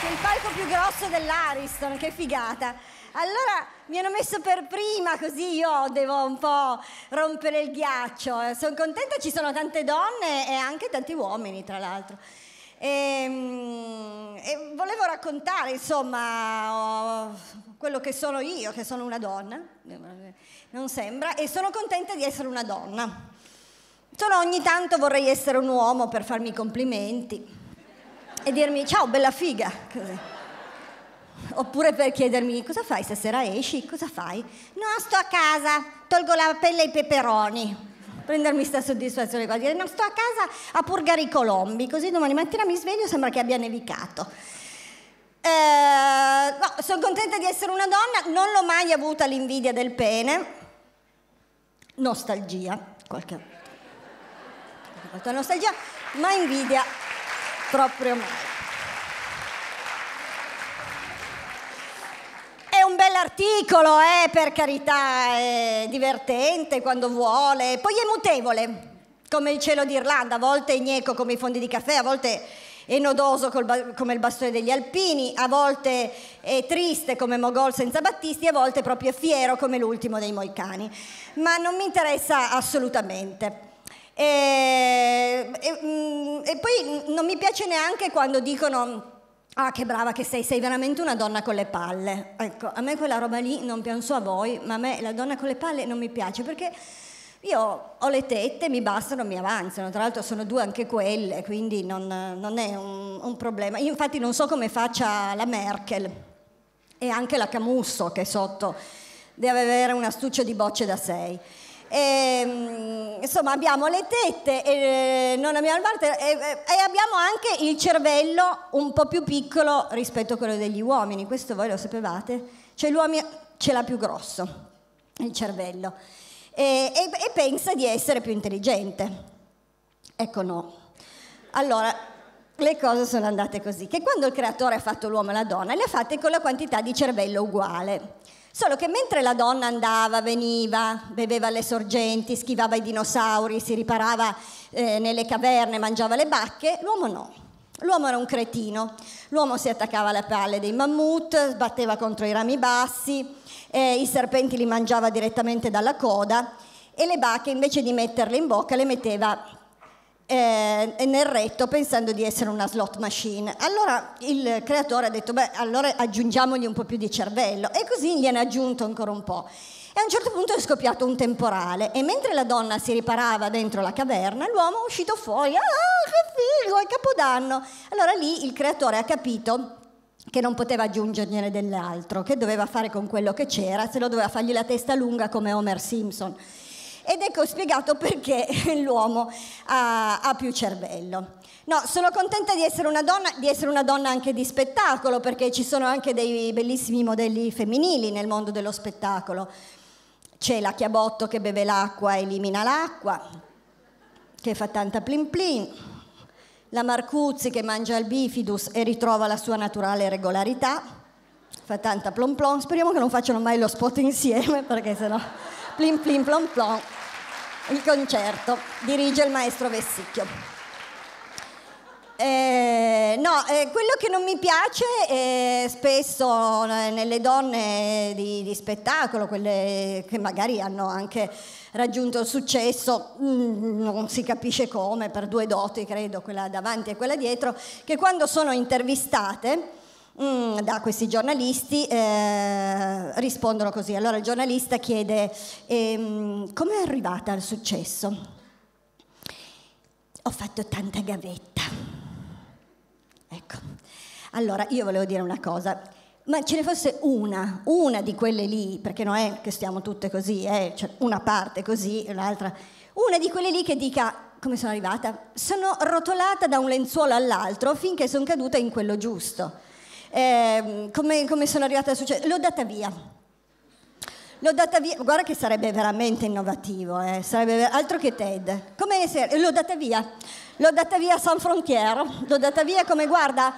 C'è il palco più grosso dell'Ariston, che figata. Allora mi hanno messo per prima, così io devo un po' rompere il ghiaccio. Sono contenta, ci sono tante donne e anche tanti uomini, tra l'altro. E volevo raccontare, insomma, quello che sono io, che sono una donna, non sembra, e sono contenta di essere una donna. Solo ogni tanto vorrei essere un uomo per farmi i complimenti e dirmi ciao bella figa, così. Oppure per chiedermi cosa fai stasera, esci? Cosa fai? No, sto a casa, tolgo la pelle ai peperoni. Prendermi sta soddisfazione qua, dire no, sto a casa a purgare i colombi, così domani mattina mi sveglio e sembra che abbia nevicato. No, sono contenta di essere una donna, non l'ho mai avuta l'invidia del pene. Nostalgia, qualche volta nostalgia, ma invidia proprio mai. È un bell'articolo, per carità, è divertente quando vuole, poi è mutevole, come il cielo d'Irlanda, a volte è gneco come i fondi di caffè, a volte è nodoso come il bastone degli alpini, a volte è triste come Mogol senza Battisti, a volte proprio fiero come l'ultimo dei Moicani. Ma non mi interessa assolutamente. E poi non mi piace neanche quando dicono ah, che brava che sei veramente una donna con le palle. Ecco, a me quella roba lì, non penso a voi, ma a me la donna con le palle non mi piace, perché io ho le tette, mi bastano, mi avanzano. Tra l'altro sono 2 anche quelle, quindi non è un problema. Io infatti non so come faccia la Merkel e anche la Camusso, che sotto deve avere un astuccio di bocce da 6. Insomma, abbiamo le tette e non abbiamo il parte e abbiamo anche il cervello un po' più piccolo rispetto a quello degli uomini. Questo voi lo sapevate? Cioè l'uomo ce l'ha più grosso il cervello e pensa di essere più intelligente. Ecco, no. Allora le cose sono andate così, che quando il creatore ha fatto l'uomo e la donna le ha fatte con la quantità di cervello uguale. Solo che mentre la donna andava, veniva, beveva alle sorgenti, schivava i dinosauri, si riparava nelle caverne, mangiava le bacche, l'uomo no. L'uomo era un cretino. L'uomo si attaccava alle palle dei mammut, sbatteva contro i rami bassi, i serpenti li mangiava direttamente dalla coda e le bacche, invece di metterle in bocca, le metteva nel retto pensando di essere una slot machine. Allora il creatore ha detto beh, allora aggiungiamogli un po' più di cervello, e così gliene ha aggiunto ancora un po', e a un certo punto è scoppiato un temporale e mentre la donna si riparava dentro la caverna, l'uomo è uscito fuori. Ah, che figo, è Capodanno. Allora lì il creatore ha capito che non poteva aggiungergliene dell'altro, che doveva fare con quello che c'era, se lo doveva fargli la testa lunga come Homer Simpson. Ed ecco spiegato perché l'uomo ha più cervello. No, sono contenta di essere una donna anche di spettacolo, perché ci sono anche dei bellissimi modelli femminili nel mondo dello spettacolo. C'è la Chiabotto che beve l'acqua e elimina l'acqua, che fa tanta plin plin. La Marcuzzi che mangia il bifidus e ritrova la sua naturale regolarità, fa tanta plon plon. Speriamo che non facciano mai lo spot insieme, perché sennò plin plin plon plon. Il concerto dirige il maestro Vessicchio. Quello che non mi piace spesso nelle donne di spettacolo, quelle che magari hanno anche raggiunto il successo, non si capisce come, per 2 doti credo, quella davanti e quella dietro, che quando sono intervistate da questi giornalisti rispondono così. Allora il giornalista chiede come è arrivata al successo? Ho fatto tanta gavetta. Ecco, allora io volevo dire una cosa, ma ce ne fosse una di quelle lì, perché non è che stiamo tutte così, cioè una parte così e l'altra, una di quelle lì che dica come sono arrivata? Sono rotolata da un lenzuolo all'altro finché sono caduta in quello giusto. Come sono arrivata al successo? L'ho data via, guarda che sarebbe veramente innovativo, sarebbe altro che TED. L'ho data via a San Frontiero, l'ho data via come, guarda,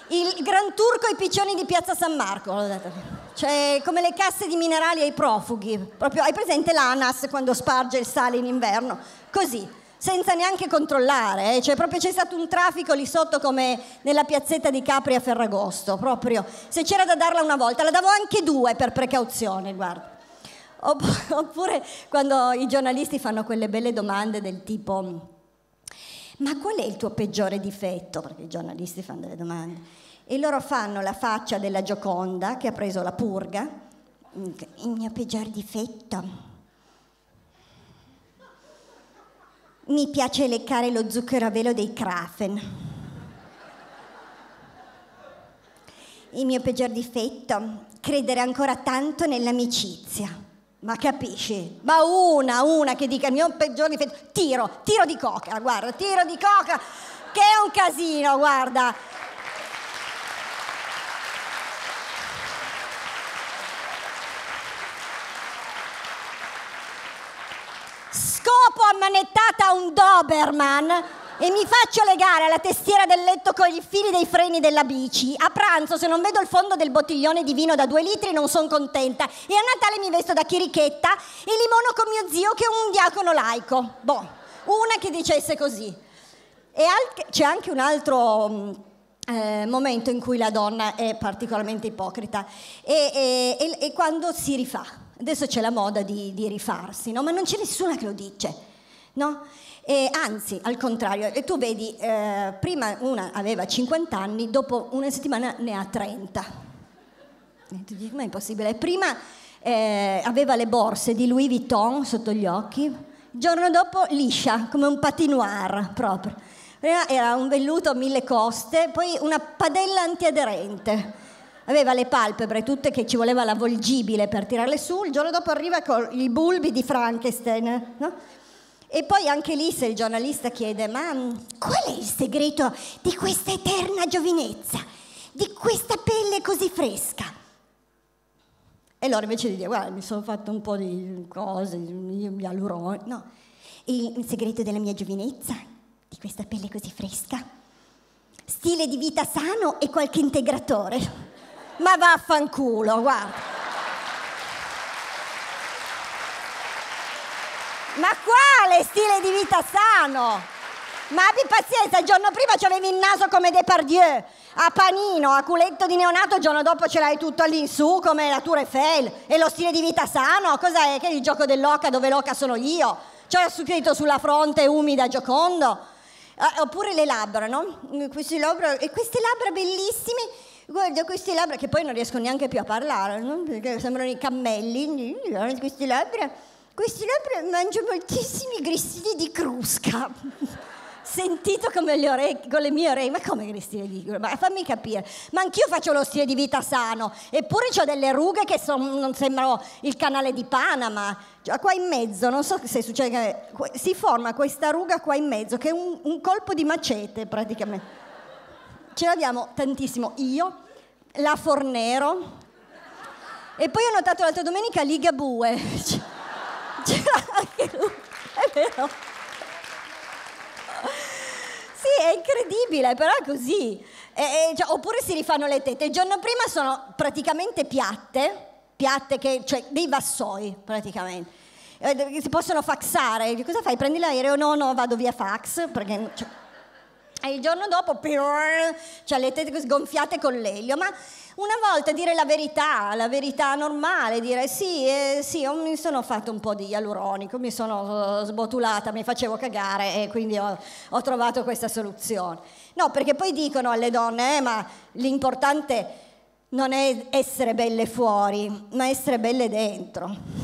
il Gran Turco e i piccioni di Piazza San Marco, l'ho data via. Cioè come le casse di minerali ai profughi, proprio, hai presente l'ANAS quando sparge il sale in inverno? Così, senza neanche controllare, cioè proprio c'è stato un traffico lì sotto come nella piazzetta di Capri a Ferragosto, proprio. Se c'era da darla una volta, la davo anche 2 per precauzione, guarda. Oppure quando i giornalisti fanno quelle belle domande del tipo: ma qual è il tuo peggiore difetto? Perché i giornalisti fanno delle domande. E loro fanno la faccia della Gioconda che ha preso la purga. Il mio peggior difetto... mi piace leccare lo zucchero a velo dei Krafen. Il mio peggior difetto, credere ancora tanto nell'amicizia. Ma capisci? Ma una che dica il mio peggior difetto, tiro di coca, guarda, tiro di coca, che è un casino, guarda. Scopo a manettata un Doberman e mi faccio legare alla testiera del letto con i fili dei freni della bici. A pranzo, se non vedo il fondo del bottiglione di vino da 2 litri, non sono contenta. E a Natale mi vesto da chirichetta e limono con mio zio che è un diacono laico. Boh, una che dicesse così. E c'è anche un altro momento in cui la donna è particolarmente ipocrita e quando si rifà. Adesso c'è la moda di rifarsi, no? Ma non c'è nessuna che lo dice, no? Anzi, al contrario, e tu vedi, prima una aveva 50 anni, dopo una settimana ne ha 30. E tu dici, ma è possibile? Prima aveva le borse di Louis Vuitton sotto gli occhi, il giorno dopo liscia, come un patinoire proprio. Prima era un velluto a 1000 coste, poi una padella antiaderente. Aveva le palpebre tutte che ci voleva l'avvolgibile per tirarle su, il giorno dopo arriva con i bulbi di Frankenstein, no? E poi anche lì se il giornalista chiede: ma qual è il segreto di questa eterna giovinezza, di questa pelle così fresca? E loro invece di dire: guarda, mi sono fatto un po' di cose, gli aluroni, no. Il segreto della mia giovinezza, di questa pelle così fresca? Stile di vita sano e qualche integratore. Ma vaffanculo, guarda. Ma quale stile di vita sano? Ma abbi pazienza, il giorno prima c'avevi il naso come Depardieu, a panino, a culetto di neonato, il giorno dopo ce l'hai tutto all'insù come la Tour Eiffel. E lo stile di vita sano? Cos'è? Che è il gioco dell'oca dove l'oca sono io? C'ho scritto sulla fronte umida Giocondo? Oppure le labbra, no? Queste labbra bellissime. Guarda queste labbra che poi non riesco neanche più a parlare, no? Perché sembrano i cammelli. Queste labbra mangiano moltissimi grissini di crusca. Sentito come con le mie orecchie. Ma come grissini di crusca? Ma fammi capire. Ma anch'io faccio lo stile di vita sano, eppure ho delle rughe che non sembrano il canale di Panama. Cioè, qua in mezzo, non so se succede, si forma questa ruga qua in mezzo che è un colpo di macete praticamente. Ce l'abbiamo tantissimo io, la Fornero, e poi ho notato l'altra domenica Ligabue. C'era anche lui, è vero? Sì, è incredibile, però è così. Cioè, oppure si rifanno le tette. Il giorno prima sono praticamente piatte che, cioè dei vassoi praticamente. Si possono faxare. Cosa fai? Prendi l'aereo? No, vado via fax, perché... Cioè, e il giorno dopo, cioè le tette sgonfiate con l'elio. Ma una volta dire la verità normale, dire sì, mi sono fatto un po' di ialuronico, mi sono sbotulata, mi facevo cagare e quindi ho trovato questa soluzione. No, perché poi dicono alle donne, ma l'importante non è essere belle fuori, ma essere belle dentro.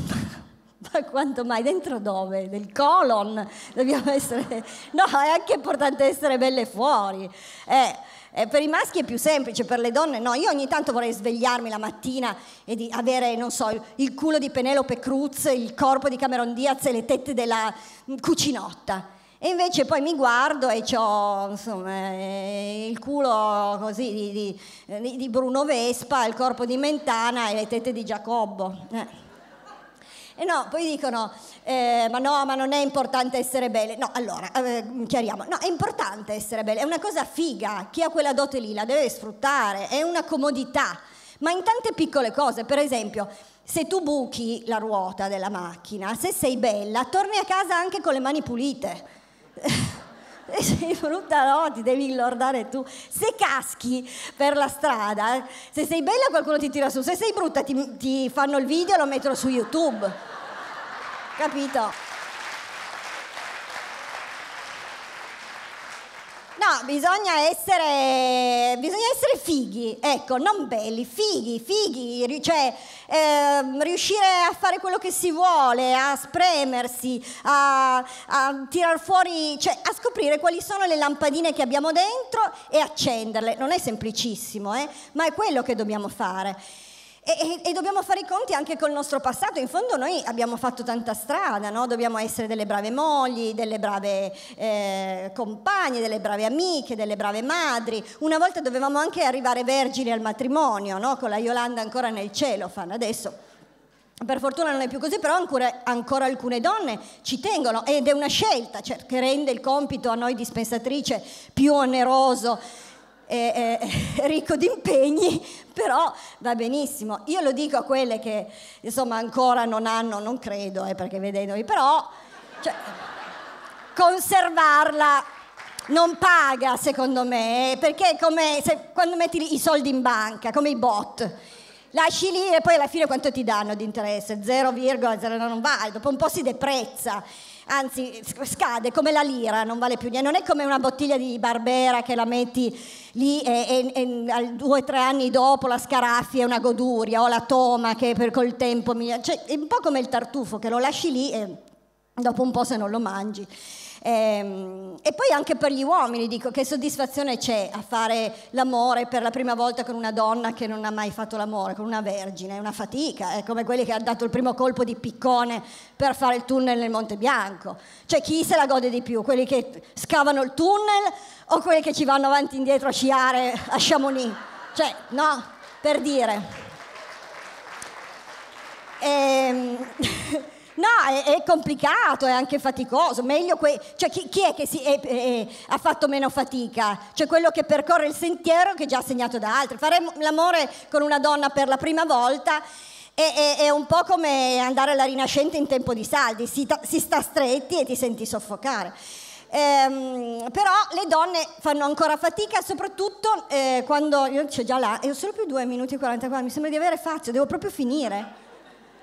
Ma quanto mai? Dentro dove? Del colon? Dobbiamo essere... No, è anche importante essere belle fuori. Per i maschi è più semplice, per le donne no. Io ogni tanto vorrei svegliarmi la mattina e di avere, non so, il culo di Penelope Cruz, il corpo di Cameron Diaz e le tette della cucinotta. E invece poi mi guardo e ho insomma, il culo così di Bruno Vespa, il corpo di Mentana e le tette di Giacobbo. E no, poi dicono, ma non è importante essere belle. No, allora, chiariamo. No, è importante essere belle, è una cosa figa. Chi ha quella dote lì la deve sfruttare, è una comodità. Ma in tante piccole cose, per esempio, se tu buchi la ruota della macchina, se sei bella, torni a casa anche con le mani pulite. Se sei brutta no, ti devi lordare tu. Se caschi per la strada, se sei bella qualcuno ti tira su, se sei brutta ti fanno il video e lo mettono su YouTube. Capito? No, bisogna essere fighi, ecco, non belli, fighi, cioè riuscire a fare quello che si vuole, a spremersi, a tirar fuori, cioè a scoprire quali sono le lampadine che abbiamo dentro e accenderle. Non è semplicissimo, ma è quello che dobbiamo fare. E dobbiamo fare i conti anche col nostro passato. In fondo noi abbiamo fatto tanta strada, no? Dobbiamo essere delle brave mogli, delle brave compagne, delle brave amiche, delle brave madri. Una volta dovevamo anche arrivare vergini al matrimonio, no? Con la Yolanda ancora nel cielo, fanno adesso. Per fortuna non è più così, però ancora alcune donne ci tengono ed è una scelta, cioè, che rende il compito a noi dispensatrice più oneroso, ricco di impegni, però va benissimo. Io lo dico a quelle che insomma ancora non hanno, non credo, perché vedendovi, però cioè, conservarla non paga secondo me, perché è come quando metti i soldi in banca, come i bot, lasci lì e poi alla fine quanto ti danno di interesse? 0,0, non vale, dopo un po' si deprezza. Anzi, scade come la lira, non vale più niente. Non è come una bottiglia di Barbera che la metti lì e 2 o 3 anni dopo la scaraffi è una goduria, o la toma che col tempo cioè, è un po' come il tartufo che lo lasci lì e dopo un po' se non lo mangi. E poi anche per gli uomini dico, che soddisfazione c'è a fare l'amore per la prima volta con una donna che non ha mai fatto l'amore, con una vergine? È una fatica, è come quelli che hanno dato il primo colpo di piccone per fare il tunnel nel Monte Bianco. Cioè chi se la gode di più? Quelli che scavano il tunnel o quelli che ci vanno avanti e indietro a sciare a Chamonix? Cioè, no, per dire. No, è complicato, è anche faticoso. Meglio cioè, chi è che ha fatto meno fatica? Cioè quello che percorre il sentiero che è già segnato da altri. Fare l'amore con una donna per la prima volta è un po' come andare alla Rinascente in tempo di saldi, si sta stretti e ti senti soffocare. Però le donne fanno ancora fatica, soprattutto quando io c'ho già là, e ho solo più 2 minuti e 44, mi sembra di avere fazio, devo proprio finire.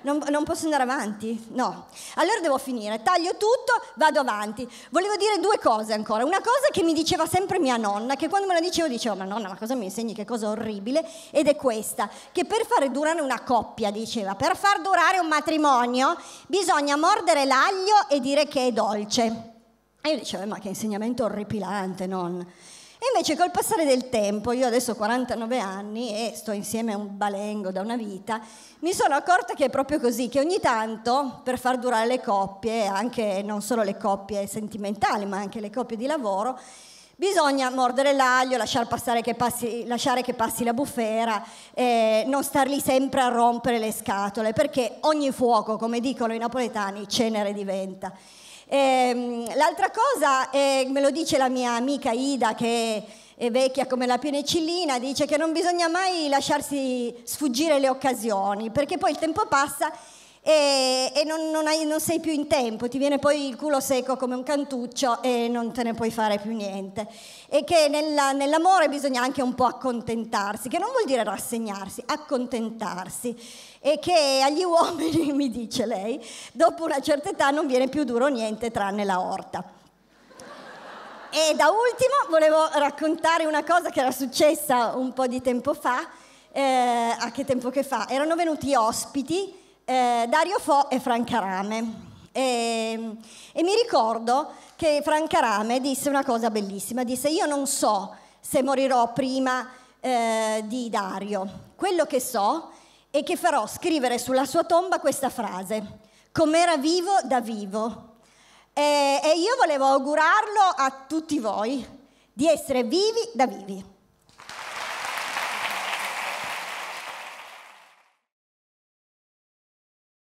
Non posso andare avanti? No. Allora devo finire, taglio tutto, vado avanti. Volevo dire 2 cose ancora. Una cosa che mi diceva sempre mia nonna, che quando me la dicevo, ma nonna, ma cosa mi insegni, che cosa orribile? Ed è questa, che per fare durare una coppia, diceva, per far durare un matrimonio bisogna mordere l'aglio e dire che è dolce. E io dicevo, ma che insegnamento orripilante, nonna. E invece col passare del tempo, io adesso ho 49 anni e sto insieme a un balengo da una vita, mi sono accorta che è proprio così, che ogni tanto per far durare le coppie, anche non solo le coppie sentimentali ma anche le coppie di lavoro, bisogna mordere l'aglio, lasciare che passi la bufera, non star lì sempre a rompere le scatole, perché ogni fuoco, come dicono i napoletani, cenere diventa. L'altra cosa, me lo dice la mia amica Ida, che è vecchia come la penicillina, dice che non bisogna mai lasciarsi sfuggire le occasioni, perché poi il tempo passa e non sei più in tempo, ti viene poi il culo secco come un cantuccio e non te ne puoi fare più niente. E che nell'amore bisogna anche un po' accontentarsi, che non vuol dire rassegnarsi, accontentarsi. E che agli uomini, mi dice lei, dopo una certa età non viene più duro niente tranne la orta. E da ultimo volevo raccontare una cosa che era successa un po' di tempo fa. A che tempo che fa? Erano venuti ospiti Dario Fo e Franca Rame. E mi ricordo che Franca Rame disse una cosa bellissima, disse: io non so se morirò prima di Dario, quello che so è che farò scrivere sulla sua tomba questa frase: com'era vivo da vivo. E io volevo augurarlo a tutti voi di essere vivi da vivi.